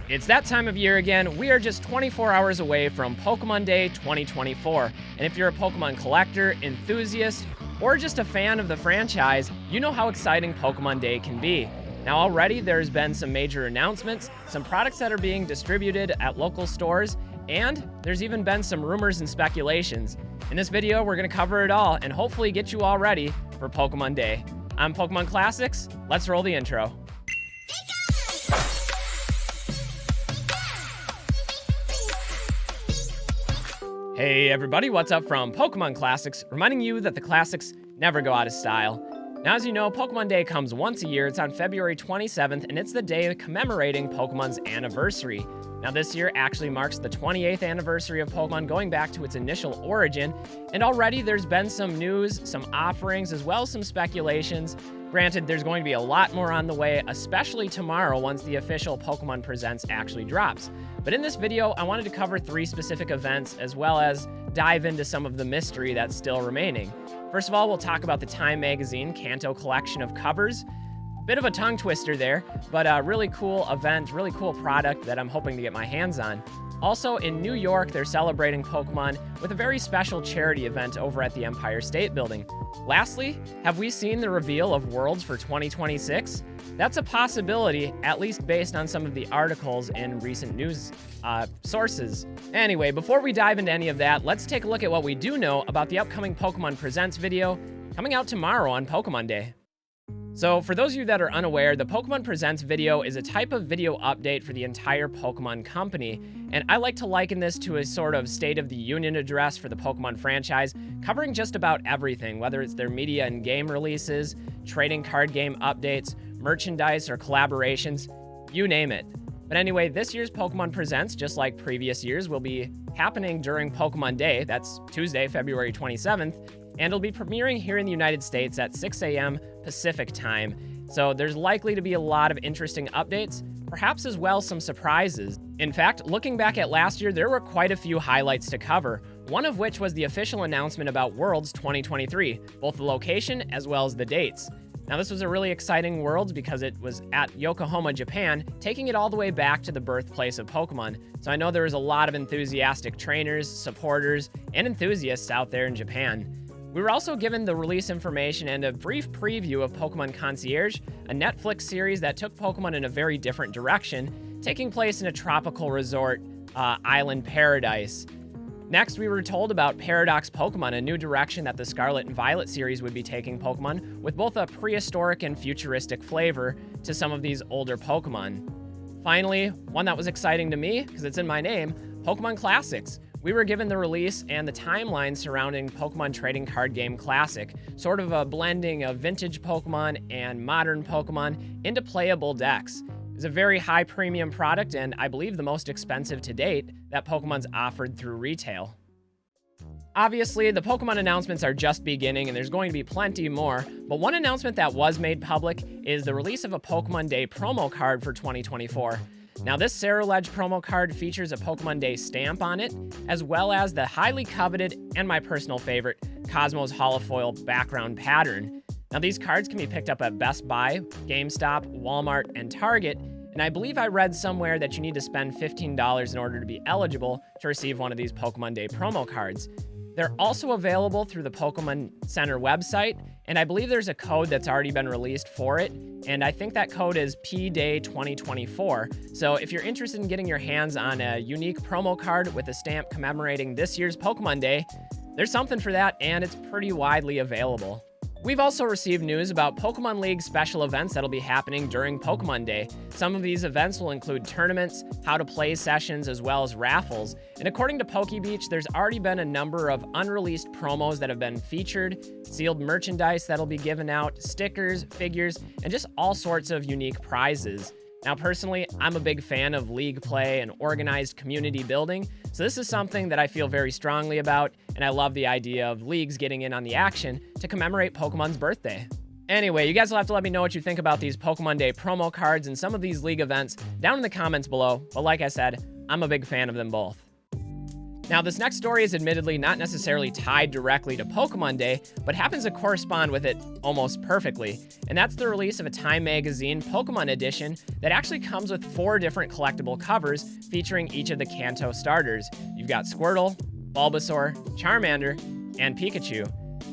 It's that time of year again. We are just 24 hours away from Pokemon Day 2024. And if you're a Pokemon collector, enthusiast, or just a fan of the franchise, you know how exciting Pokemon Day can be. Now already there's been some major announcements, some products that are being distributed at local stores, and there's even been some rumors and speculations. In this video, we're going to cover it all and hopefully get you all ready for Pokemon Day. I'm Pokemon Classics. Let's roll the intro. Hey everybody, what's up from Pokemon Classics, reminding you that the classics never go out of style. Now as you know, Pokemon Day comes once a year. It's on February 27th, and it's the day commemorating Pokemon's anniversary. Now this year actually marks the 28th anniversary of Pokemon, going back to its initial origin, and already there's been some news, some offerings, as well as some speculations. Granted, there's going to be a lot more on the way, especially tomorrow once the official Pokemon Presents actually drops. But in this video, I wanted to cover 3 specific events, as well as dive into some of the mystery that's still remaining. First of all, we'll talk about the Time Magazine Kanto collection of covers. Bit of a tongue twister there, but a really cool event, really cool product that I'm hoping to get my hands on. Also, in New York, they're celebrating Pokemon with a very special charity event over at the Empire State Building. Lastly, have we seen the reveal of Worlds for 2026? That's a possibility, at least based on some of the articles in recent news sources. Anyway, before we dive into any of that, let's take a look at what we do know about the upcoming Pokemon Presents video coming out tomorrow on Pokemon Day. So, for those of you that are unaware, the Pokemon Presents video is a type of video update for the entire Pokemon company, and I like to liken this to a sort of State of the Union address for the Pokemon franchise, covering just about everything, whether it's their media and game releases, trading card game updates, merchandise, or collaborations, you name it. But anyway, this year's Pokemon Presents, just like previous years, will be happening during Pokemon Day. That's Tuesday, February 27th, and it'll be premiering here in the United States at 6 a.m. Pacific time. So there's likely to be a lot of interesting updates, perhaps as well some surprises. In fact, looking back at last year, there were quite a few highlights to cover, one of which was the official announcement about Worlds 2023, both the location as well as the dates. Now this was a really exciting Worlds because it was at Yokohama, Japan, taking it all the way back to the birthplace of Pokemon. So I know there was a lot of enthusiastic trainers, supporters, and enthusiasts out there in Japan. We were also given the release information and a brief preview of Pokemon Concierge, a Netflix series that took Pokemon in a very different direction, taking place in a tropical resort island paradise. Next, we were told about Paradox Pokemon, a new direction that the Scarlet and Violet series would be taking Pokemon, with both a prehistoric and futuristic flavor to some of these older Pokemon. Finally, one that was exciting to me, because it's in my name, Pokemon Classics. We were given the release and the timeline surrounding Pokemon Trading Card Game Classic, sort of a blending of vintage Pokemon and modern Pokemon into playable decks. It's a very high premium product, and I believe the most expensive to date that Pokemon's offered through retail. Obviously, the Pokemon announcements are just beginning, and there's going to be plenty more, but one announcement that was made public is the release of a Pokemon Day promo card for 2024. Now, this Ceruledge promo card features a Pokemon Day stamp on it, as well as the highly coveted, and my personal favorite, Cosmos holofoil background pattern. Now, these cards can be picked up at Best Buy, GameStop, Walmart, and Target, and I believe I read somewhere that you need to spend $15 in order to be eligible to receive one of these Pokemon Day promo cards. They're also available through the Pokemon Center website, and I believe there's a code that's already been released for it, and I think that code is PDAY2024. So if you're interested in getting your hands on a unique promo card with a stamp commemorating this year's Pokemon Day, there's something for that, and it's pretty widely available. We've also received news about Pokemon League special events that'll be happening during Pokemon Day. Some of these events will include tournaments, how-to-play sessions, as well as raffles. And according to PokeBeach, there's already been a number of unreleased promos that have been featured, sealed merchandise that'll be given out, stickers, figures, and just all sorts of unique prizes. Now, personally, I'm a big fan of league play and organized community building, so this is something that I feel very strongly about, and I love the idea of leagues getting in on the action to commemorate Pokemon's birthday. Anyway, you guys will have to let me know what you think about these Pokemon Day promo cards and some of these league events down in the comments below, but like I said, I'm a big fan of them both. Now, this next story is admittedly not necessarily tied directly to Pokemon Day, but happens to correspond with it almost perfectly. And that's the release of a Time Magazine Pokemon edition that actually comes with 4 different collectible covers featuring each of the Kanto starters. You've got Squirtle, Bulbasaur, Charmander, and Pikachu.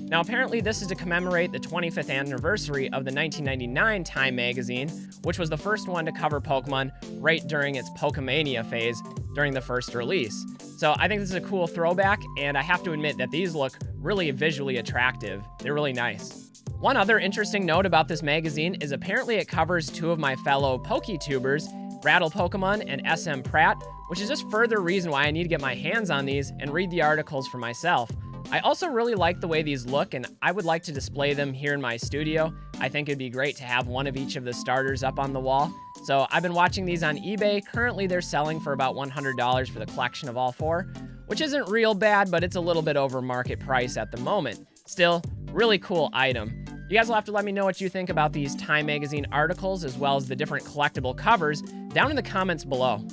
Now, apparently this is to commemorate the 25th anniversary of the 1999 Time Magazine, which was the first one to cover Pokemon right during its Pokemania phase during the first release. So I think this is a cool throwback, and I have to admit that these look really visually attractive. They're really nice. One other interesting note about this magazine is apparently it covers 2 of my fellow PokeTubers, Rattle Pokemon and SM Pratt, which is just further reason why I need to get my hands on these and read the articles for myself. I also really like the way these look, and I would like to display them here in my studio. I think it'd be great to have one of each of the starters up on the wall. So I've been watching these on eBay. Currently, they're selling for about $100 for the collection of all 4, which isn't real bad, but it's a little bit over market price at the moment. Still, really cool item. You guys will have to let me know what you think about these Time Magazine articles, as well as the different collectible covers, down in the comments below.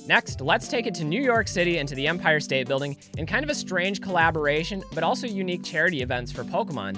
Next, let's take it to New York City and to the Empire State Building in kind of a strange collaboration, but also unique charity events for Pokemon.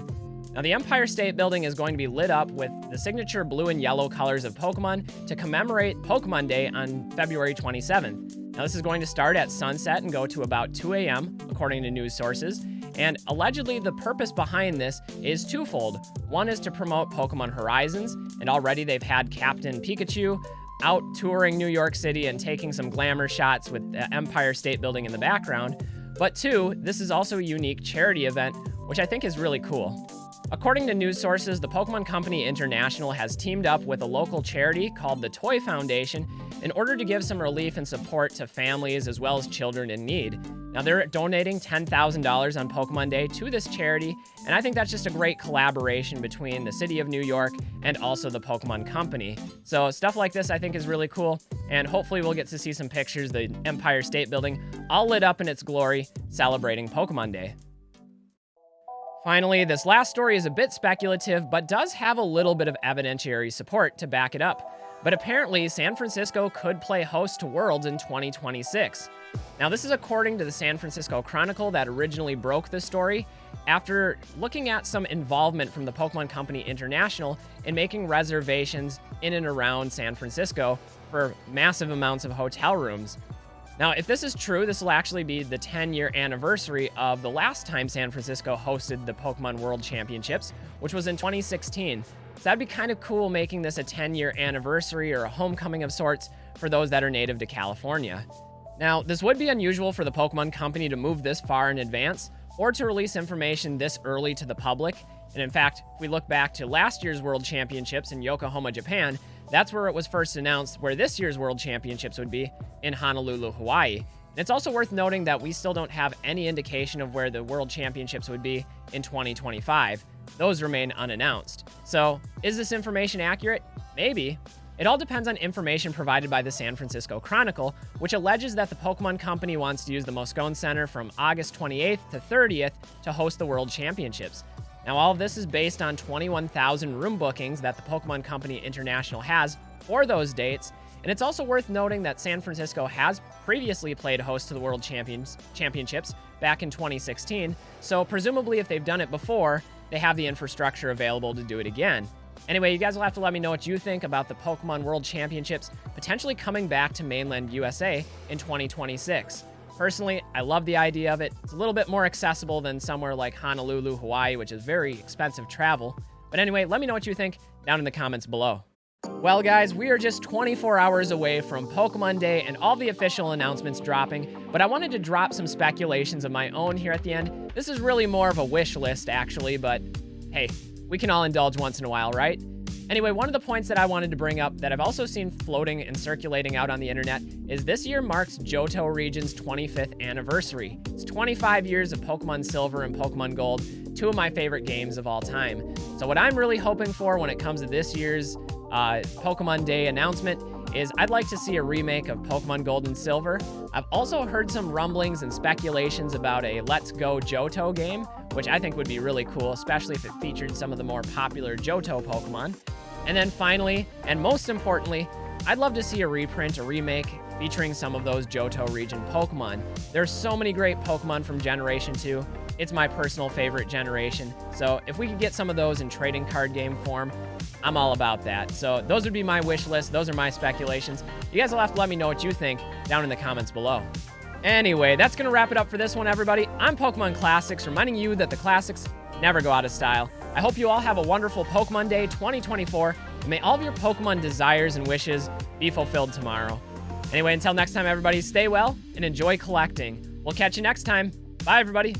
Now, the Empire State Building is going to be lit up with the signature blue and yellow colors of Pokemon to commemorate Pokemon Day on February 27th. Now, this is going to start at sunset and go to about 2 a.m., according to news sources. And allegedly, the purpose behind this is twofold. One is to promote Pokemon Horizons, and already they've had Captain Pikachu out touring New York City and taking some glamour shots with the Empire State Building in the background. But 2, this is also a unique charity event, which I think is really cool. According to news sources, the Pokemon Company International has teamed up with a local charity called the Toy Foundation in order to give some relief and support to families as well as children in need. Now, they're donating $10,000 on Pokemon Day to this charity, and I think that's just a great collaboration between the city of New York and also the Pokemon Company. So stuff like this I think is really cool, and hopefully we'll get to see some pictures of the Empire State Building all lit up in its glory, celebrating Pokemon Day. Finally, this last story is a bit speculative, but does have a little bit of evidentiary support to back it up. But apparently, San Francisco could play host to Worlds in 2026. Now, this is according to the San Francisco Chronicle that originally broke the story after looking at some involvement from the Pokemon Company International in making reservations in and around San Francisco for massive amounts of hotel rooms. Now, if this is true, this will actually be the 10-year anniversary of the last time San Francisco hosted the Pokemon World Championships, which was in 2016. So that'd be kind of cool making this a 10-year anniversary or a homecoming of sorts for those that are native to California. Now, this would be unusual for the Pokemon Company to move this far in advance or to release information this early to the public. And in fact, if we look back to last year's World Championships in Yokohama, Japan, that's where it was first announced where this year's World Championships would be in Honolulu, Hawaii. And it's also worth noting that we still don't have any indication of where the World Championships would be in 2025. Those remain unannounced. So, is this information accurate? Maybe. It all depends on information provided by the San Francisco Chronicle, which alleges that the Pokemon Company wants to use the Moscone Center from August 28th to 30th to host the World Championships. Now, all of this is based on 21,000 room bookings that the Pokemon Company International has for those dates, and it's also worth noting that San Francisco has previously played host to the World Championships back in 2016, so presumably if they've done it before, they have the infrastructure available to do it again. Anyway, you guys will have to let me know what you think about the Pokemon World Championships potentially coming back to mainland USA in 2026. Personally, I love the idea of it. It's a little bit more accessible than somewhere like Honolulu, Hawaii, which is very expensive travel. But anyway, let me know what you think down in the comments below. Well, guys, we are just 24 hours away from Pokemon Day and all the official announcements dropping, but I wanted to drop some speculations of my own here at the end. This is really more of a wish list, actually, but hey, we can all indulge once in a while, right? Anyway, one of the points that I wanted to bring up that I've also seen floating and circulating out on the internet is this year marks Johto region's 25th anniversary. It's 25 years of Pokemon Silver and Pokemon Gold, 2 of my favorite games of all time. So what I'm really hoping for when it comes to this year's Pokemon Day announcement is I'd like to see a remake of Pokemon Gold and Silver. I've also heard some rumblings and speculations about a Let's Go Johto game, which I think would be really cool, especially if it featured some of the more popular Johto Pokemon. And then finally, and most importantly, I'd love to see a reprint, a remake, featuring some of those Johto region Pokemon. There's so many great Pokemon from Generation 2. It's my personal favorite generation. So if we could get some of those in trading card game form, I'm all about that. So those would be my wish list. Those are my speculations. You guys will have to let me know what you think down in the comments below. Anyway, that's going to wrap it up for this one, everybody. I'm Pokemon Classics, reminding you that the classics never go out of style. I hope you all have a wonderful Pokemon Day 2024, and may all of your Pokemon desires and wishes be fulfilled tomorrow. Anyway, until next time, everybody, stay well and enjoy collecting. We'll catch you next time. Bye, everybody.